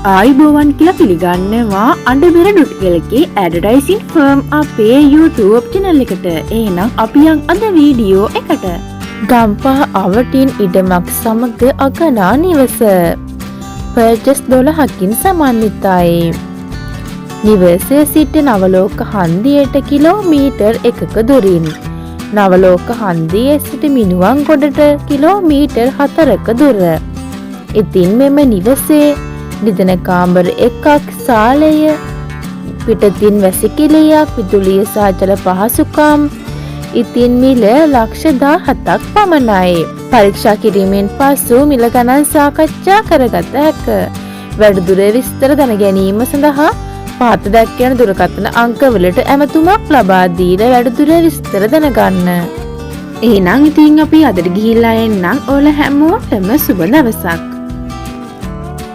ආයිබෝවන් කියලා පිළිගන්නවා අඬබෙර ඩොට්ගලගේ advertising firm අපේ YouTube channel එකට. එහෙනම් අපි යන් අද වීඩියෝ එකට. ගම්පහ අවටින් ඉඩමක් සමග අගනා නිවස. පර්චස් 12කින් සමන්විතයි. නිවසේ සිට නවලෝක හන්දියට කිලෝමීටර් 1ක දුරින්. නවලෝක හන්දියේ සිට මිනුවන් ගොඩට කිලෝමීටර් 4ක දුර. ඉතින් මෙම නිවසේ නිදන කාමර එකක්, සාලය, පිටතින් වැසිකිළියක්, විදුලිය සහ ජල පහසුකම්. ඉතින් මිල ලක්ෂ 17ක් පමණයි. පරීක්ෂා කිරීමෙන් පසු මිල ගණන් සාකච්ඡා කරගත හැක. වැඩිදුර විස්තර දැන ගැනීම සඳහා පහත දැක්වෙන දුරකථන අංකවලට ඇමතුමක් ලබා දීලා වැඩිදුර විස්තර දැනගන්න. එහෙනම් ඉතින් අපි අදට ගිහිල්ලා එන්නම්. ඔයාලා හැමෝටම සුබ දවසක්.